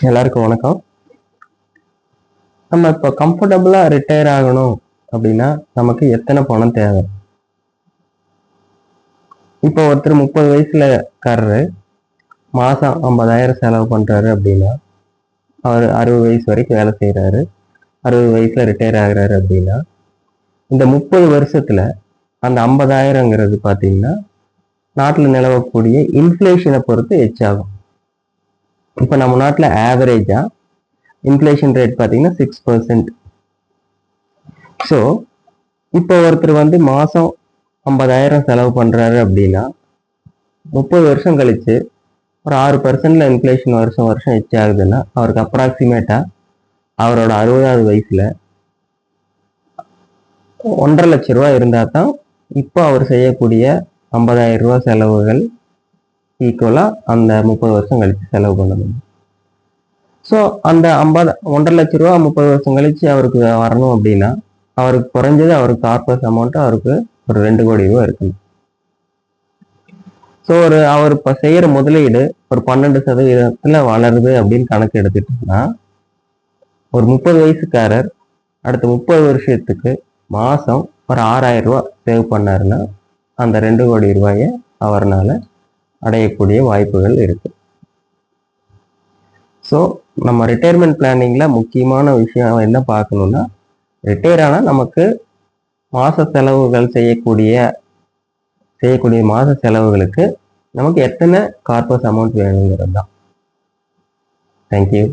எல்லாருக்கும் வணக்கம். நம்ம இப்போ கம்ஃபர்டபுளா ரிட்டையர் ஆகணும் அப்படின்னா நமக்கு எத்தனை பணம் தேவை? இப்போ ஒருத்தர் 30 வயசுல இருக்காரு, மாசம் 50,000 செலவு பண்றாரு அப்படின்னா, அவர் 60 வயசு வரைக்கும் வேலை செய்யறாரு, 60 வயசுல ரிட்டையர் ஆகுறாரு அப்படின்னா, இந்த 30 வருஷத்துல அந்த 50,000ங்கிறது பார்த்தீங்கன்னா நாட்டில் நிலவக்கூடிய இன்ஃப்ளேஷனை பொறுத்து எச்சாகும். இப்போ நம்ம நாட்டில் ஆவரேஜா இன்ஃப்ளேஷன் ரேட் பார்த்தீங்கன்னா 6%. ஸோ இப்போ ஒருத்தர் மாதம் 50,000 செலவு பண்ணுறாரு அப்படின்னா 30 வருஷம் கழிச்சு ஒரு 6%ல இன்ஃப்ளேஷன் வருஷம் வருஷம் எச் ஆகுதுன்னா அவருக்கு அப்ராக்சிமேட்டாக அவரோட 60வது வயசுல 1,50,000 லட்ச ரூபா இருந்தால் தான் இப்போ அவர் செய்யக்கூடிய 50,000 ரூபா செலவுகள் ஈக்குவலாக அந்த 30 வருஷம் கழிச்சு செலவு பண்ண முடியும். ஸோ அந்த 1,50,000 லட்ச ரூபா 30 வருஷம் கழிச்சு அவருக்கு வரணும் அப்படின்னா அவருக்கு குறைஞ்சது அவருக்கு கார்பஸ் அமௌண்ட் அவருக்கு ஒரு 2 கோடி ரூபா இருக்கணும். ஸோ அவர் இப்போ செய்யற முதலீடு ஒரு 12% வளருது அப்படின்னு கணக்கு எடுத்துட்டோம்னா ஒரு 30 வயசுக்காரர் அடுத்த 30 வருஷத்துக்கு மாசம் ஒரு 6,000 ரூபா சேவ் பண்ணாருன்னா அந்த 2 கோடி ரூபாயை அவரால் அடையக்கூடிய வாய்ப்புகள் இருக்கு. ஸோ நம்ம ரிட்டையர்மெண்ட் பிளானிங்ல முக்கியமான விஷயம் என்ன பார்க்கணும்னா, ரிட்டையர் ஆனால் நமக்கு மாச செலவுகள் செய்யக்கூடிய மாச செலவுகளுக்கு நமக்கு எத்தனை கார்பஸ் அமௌண்ட் வேணுங்கிறது தான். தேங்க்யூ.